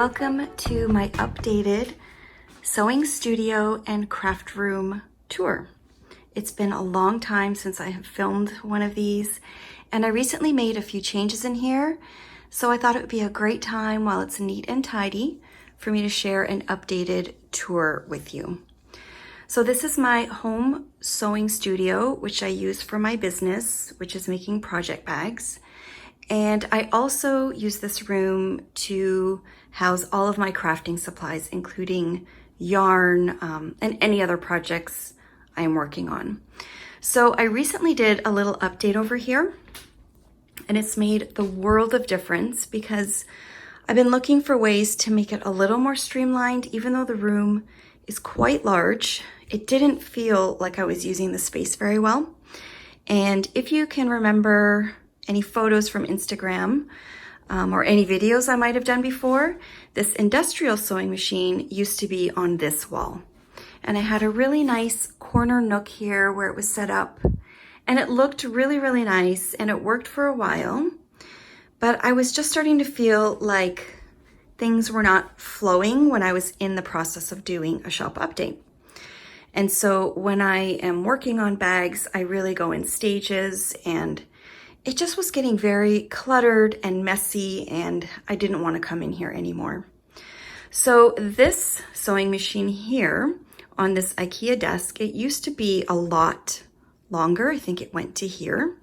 Welcome to my updated sewing studio and craft room tour. It's been a long time since I have filmed one of these, and I recently made a few changes in here, so I thought it would be a great time while it's neat and tidy for me to share an updated tour with you. So this is my home sewing studio, which I use for my business, which is making project bags. And I also use this room to house all of my crafting supplies, including yarn and any other projects I am working on. So I recently did a little update over here, and it's made the world of difference because I've been looking for ways to make it a little more streamlined. Even though the room is quite large, it didn't feel like I was using the space very well. And if you can remember any photos from Instagram or any videos I might have done before, this industrial sewing machine used to be on this wall. And I had a really nice corner nook here where it was set up, and it looked really, really nice, and it worked for a while. But I was just starting to feel like things were not flowing when I was in the process of doing a shop update. And so when I am working on bags, I really go in stages, and it just was getting very cluttered and messy, and I didn't want to come in here anymore. So this sewing machine here on this IKEA desk, it used to be a lot longer. I think it went to here.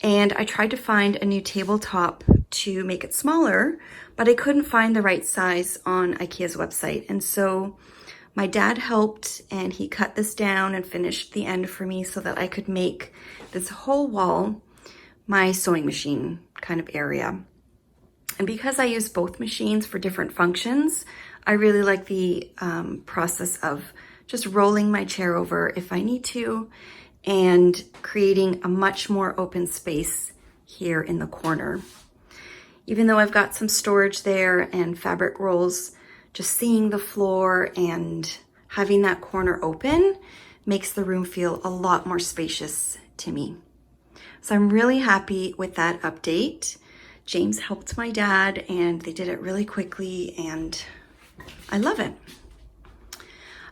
And I tried to find a new tabletop to make it smaller, but I couldn't find the right size on IKEA's website. And so my dad helped, and he cut this down and finished the end for me so that I could make this whole wall my sewing machine kind of area. And because I use both machines for different functions, I really like the process of just rolling my chair over if I need to and creating a much more open space here in the corner. Even though I've got some storage there and fabric rolls, just seeing the floor and having that corner open makes the room feel a lot more spacious to me. So I'm really happy with that update. James helped my dad, and they did it really quickly, and I love it.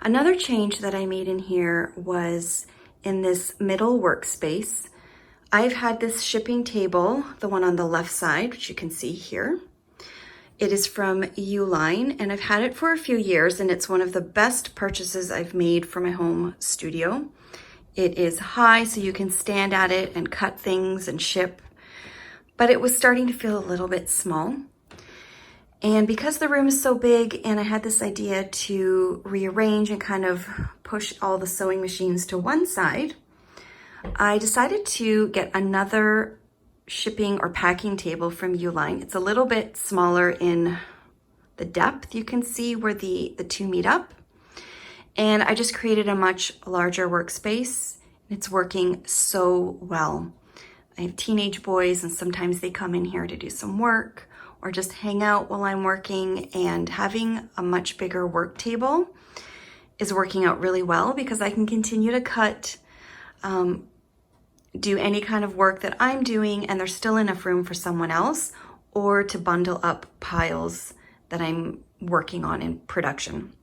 Another change that I made in here was in this middle workspace. I've had this shipping table, the one on the left side, which you can see here. It is from ULINE, and I've had it for a few years, and it's one of the best purchases I've made for my home studio. It is high, so you can stand at it and cut things and ship, but it was starting to feel a little bit small. And because the room is so big, and I had this idea to rearrange and kind of push all the sewing machines to one side, I decided to get another shipping or packing table from ULINE. It's a little bit smaller in the depth. You can see where the two meet up. And I just created a much larger workspace. It's working so well. I have teenage boys, and sometimes they come in here to do some work or just hang out while I'm working, and having a much bigger work table is working out really well because I can continue to cut, do any kind of work that I'm doing, and there's still enough room for someone else, or to bundle up piles that I'm working on in production.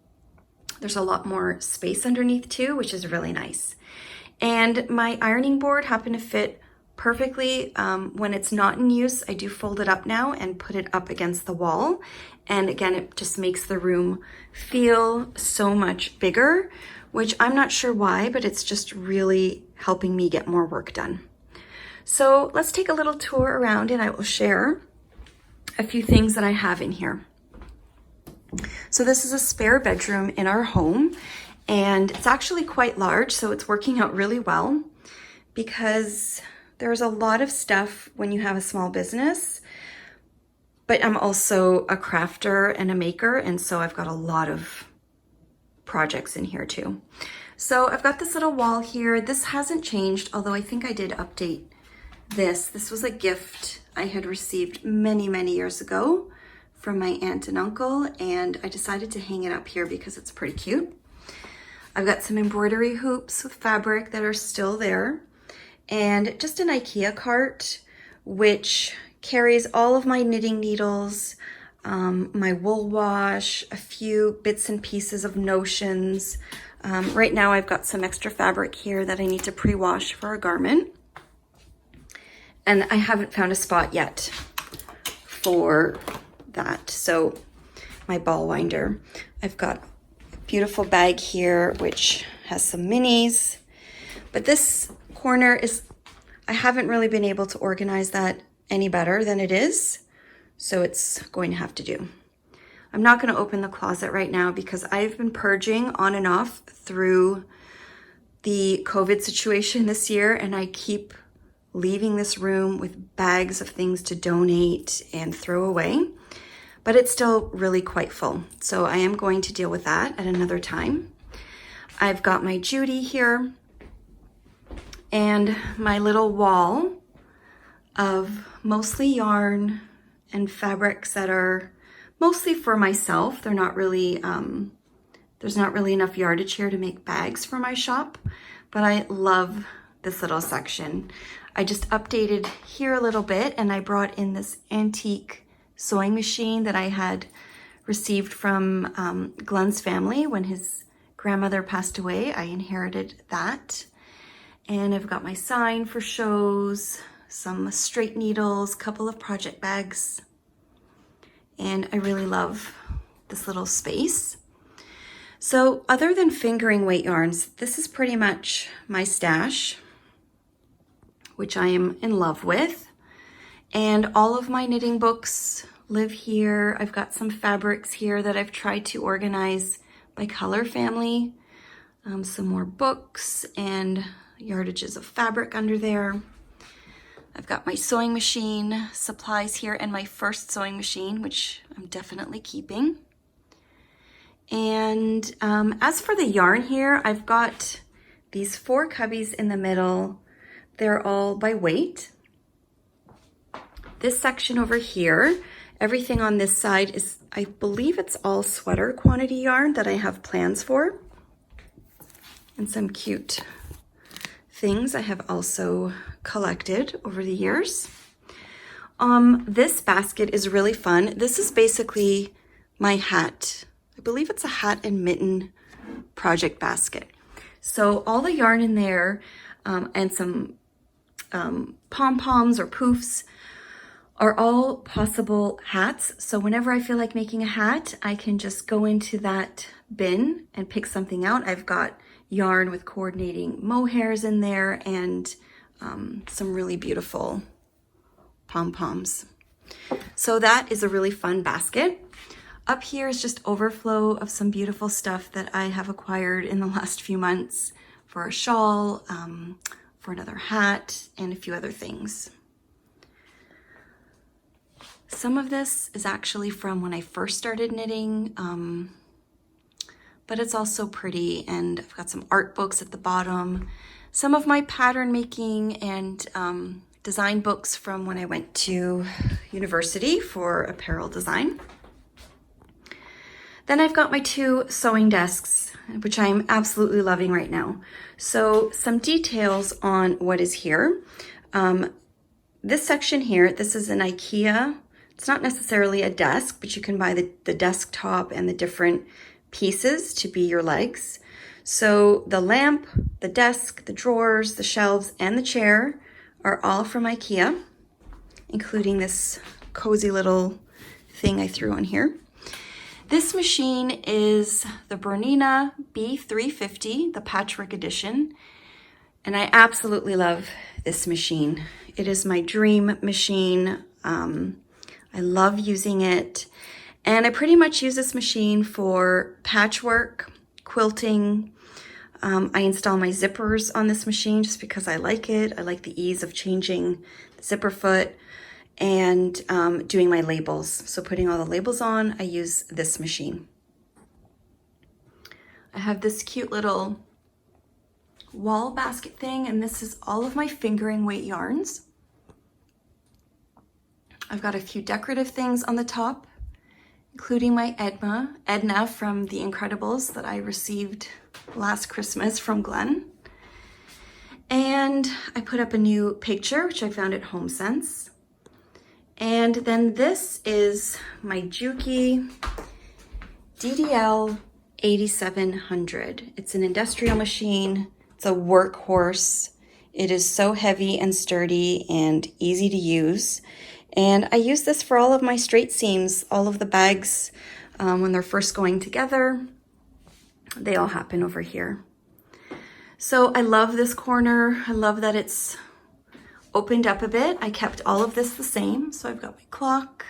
There's a lot more space underneath too, which is really nice. And my ironing board happened to fit perfectly. When it's not in use, I do fold it up now and put it up against the wall. And again, it just makes the room feel so much bigger, which I'm not sure why, but it's just really helping me get more work done. So let's take a little tour around, and I will share a few things that I have in here. So this is a spare bedroom in our home, and it's actually quite large, so it's working out really well because there's a lot of stuff when you have a small business, but I'm also a crafter and a maker, and so I've got a lot of projects in here too. So I've got this little wall here. This hasn't changed, although I think I did update this. This was a gift I had received many, many years ago from my aunt and uncle, and I decided to hang it up here because it's pretty cute. I've got some embroidery hoops with fabric that are still there, and just an IKEA cart, which carries all of my knitting needles, my wool wash, a few bits and pieces of notions. Right now I've got some extra fabric here that I need to pre-wash for a garment. And I haven't found a spot yet for that. So my ball winder. I've got a beautiful bag here, which has some minis. But this corner is, I haven't really been able to organize that any better than it is. So it's going to have to do. I'm not going to open the closet right now because I've been purging on and off through the COVID situation this year, and I keep leaving this room with bags of things to donate and throw away, but it's still really quite full. So I am going to deal with that at another time. I've got my Judy here and my little wall of mostly yarn and fabrics that are mostly for myself. They're not really, there's not really enough yardage here to make bags for my shop, but I love this little section. I just updated here a little bit, and I brought in this antique sewing machine that I had received from Glenn's family when his grandmother passed away. I inherited that. And I've got my sign for shows, some straight needles, couple of project bags. And I really love this little space. So other than fingering weight yarns, this is pretty much my stash, which I am in love with. And all of my knitting books live here. I've got some fabrics here that I've tried to organize by color family. Some more books and yardages of fabric under there. I've got my sewing machine supplies here and my first sewing machine, which I'm definitely keeping. And as for the yarn here, I've got these 4 cubbies in the middle. They're all by weight. This section over here, everything on this side is, I believe it's all sweater quantity yarn that I have plans for. And some cute things I have also collected over the years. This basket is really fun. This is basically my hat. I believe it's a hat and mitten project basket. So all the yarn in there and some pom-poms or poofs are all possible hats. So whenever I feel like making a hat, I can just go into that bin and pick something out. I've got yarn with coordinating mohairs in there and some really beautiful pom-poms. So that is a really fun basket. Up here is just overflow of some beautiful stuff that I have acquired in the last few months for a shawl, for another hat, and a few other things. Some of this is actually from when I first started knitting, but it's also pretty, and I've got some art books at the bottom. Some of my pattern making and design books from when I went to university for apparel design. Then I've got my 2 sewing desks, which I'm absolutely loving right now. So some details on what is here. This section here, this is an IKEA. It's not necessarily a desk, but you can buy the desktop and the different pieces to be your legs. So the lamp, the desk, the drawers, the shelves, and the chair are all from IKEA, including this cozy little thing I threw on here. This machine is the Bernina B350, the Patchwork edition, and I absolutely love this machine. It is my dream machine. I love using it, and I pretty much use this machine for patchwork, quilting. I install my zippers on this machine just because I like it. I like the ease of changing the zipper foot and doing my labels. So putting all the labels on, I use this machine. I have this cute little wall basket thing, and this is all of my fingering weight yarns. I've got a few decorative things on the top, including my Edna from The Incredibles that I received last Christmas from Glenn. And I put up a new picture, which I found at HomeSense. And then this is my Juki DDL 8700. It's an industrial machine. It's a workhorse. It is so heavy and sturdy and easy to use. And I use this for all of my straight seams, all of the bags when they're first going together. They all happen over here. So I love this corner. I love that it's opened up a bit. I kept all of this the same. So I've got my clock,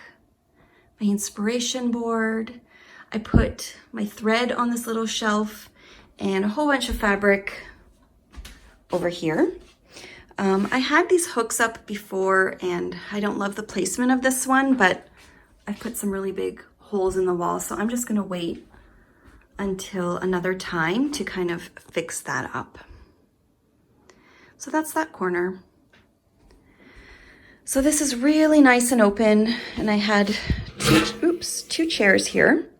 my inspiration board. I put my thread on this little shelf and a whole bunch of fabric over here. I had these hooks up before and I don't love the placement of this one, but I put some really big holes in the wall. So I'm just gonna wait until another time to kind of fix that up. So that's that corner. So this is really nice and open, and I had two chairs here.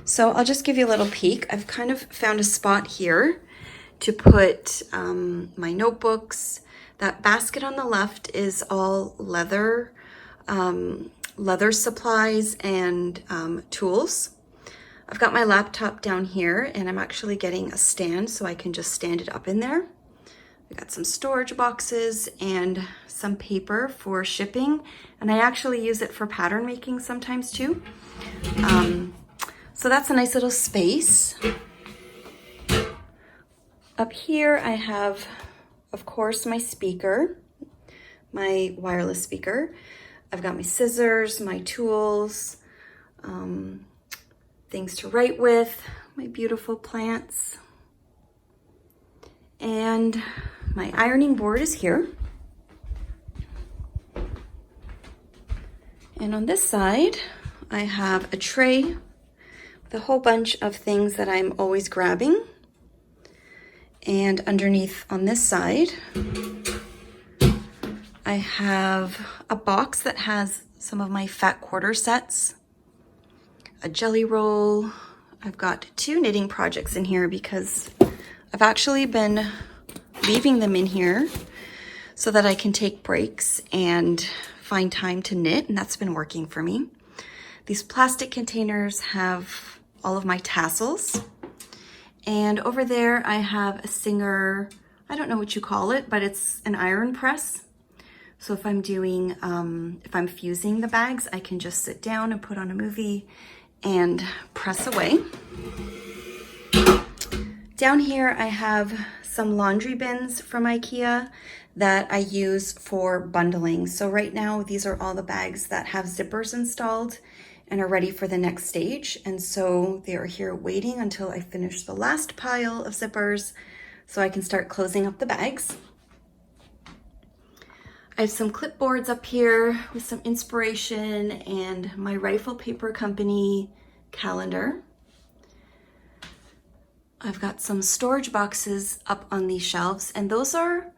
So I'll just give you a little peek. I've kind of found a spot here to put my notebooks. That basket on the left is all leather, leather supplies and tools. I've got my laptop down here, and I'm actually getting a stand so I can just stand it up in there. I got some storage boxes and some paper for shipping, and I actually use it for pattern making sometimes too. So that's a nice little space. Up here I have, of course, my speaker, my wireless speaker. I've got my scissors, my tools, things to write with, my beautiful plants. And my ironing board is here. And on this side, I have a tray with a whole bunch of things that I'm always grabbing. And underneath on this side, I have a box that has some of my fat quarter sets, a jelly roll. I've got 2 knitting projects in here because I've actually been leaving them in here so that I can take breaks and find time to knit, and that's been working for me. These plastic containers have all of my tassels. And over there I have a Singer, I don't know what you call it, but it's an iron press. So if I'm doing, if I'm fusing the bags, I can just sit down and put on a movie and press away. Down here I have some laundry bins from IKEA that I use for bundling. So right now these are all the bags that have zippers installed and are ready for the next stage. And so they are here waiting until I finish the last pile of zippers so I can start closing up the bags. I have some clipboards up here with some inspiration and my Rifle Paper Company calendar. I've got some storage boxes up on these shelves, and those are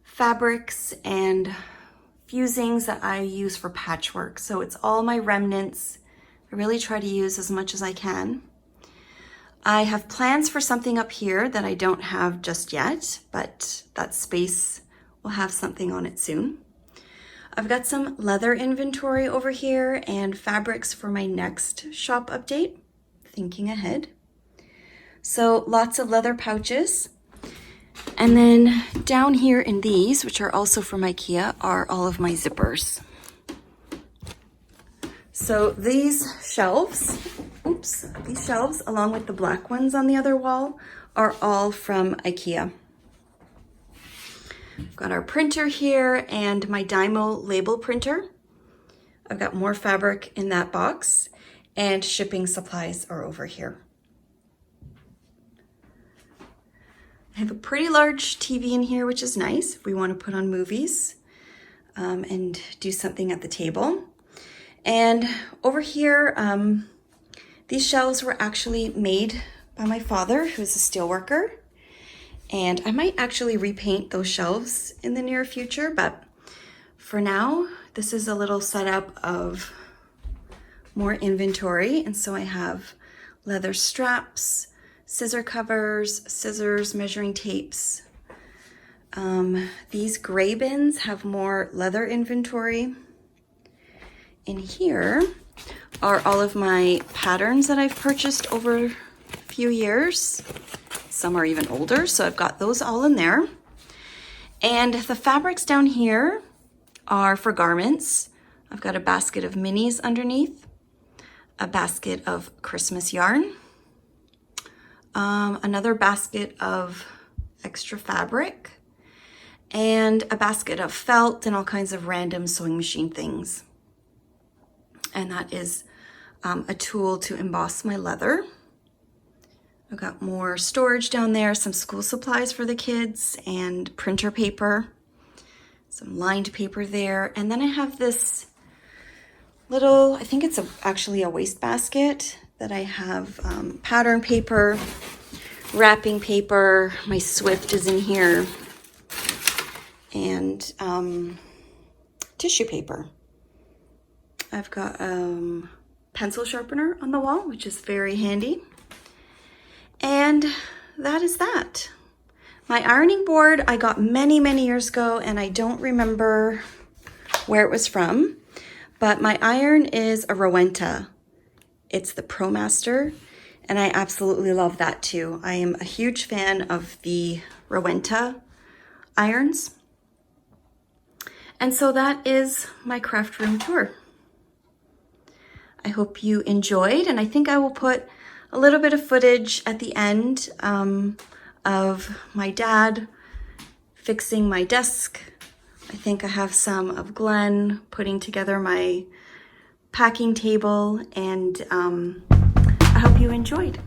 fabrics and fusings that I use for patchwork. So it's all my remnants. I really try to use as much as I can. I have plans for something up here that I don't have just yet, but that space will have something on it soon. I've got some leather inventory over here and fabrics for my next shop update, thinking ahead. So lots of leather pouches. And then down here in these, which are also from IKEA, are all of my zippers. So these shelves along with the black ones on the other wall are all from IKEA. I've got our printer here and my Dymo label printer. I've got more fabric in that box, and shipping supplies are over here. I have a pretty large TV in here, which is nice if we want to put on movies and do something at the table. And over here, these shelves were actually made by my father, who's a steel worker. And I might actually repaint those shelves in the near future, but for now, this is a little setup of more inventory. And so I have leather straps, scissor covers, scissors, measuring tapes. These gray bins have more leather inventory. In here are all of my patterns that I've purchased over a few years. Some are even older, so I've got those all in there. And the fabrics down here are for garments. I've got a basket of minis underneath, a basket of Christmas yarn, another basket of extra fabric, and a basket of felt and all kinds of random sewing machine things. And that is a tool to emboss my leather. I've got more storage down there, some school supplies for the kids and printer paper, some lined paper there. And then I have this little, I think it's actually a wastebasket that I have pattern paper, wrapping paper, my Swift is in here, and tissue paper. I've got pencil sharpener on the wall, which is very handy. And that is that. My ironing board I got many, many years ago, and I don't remember where it was from, but my iron is a Rowenta. It's the ProMaster, and I absolutely love that too. I am a huge fan of the Rowenta irons. And so that is my craft room tour. I hope you enjoyed, and I think I will put a little bit of footage at the end of my dad fixing my desk. I think I have some of Glenn putting together my packing table, and I hope you enjoyed.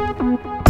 Thank you.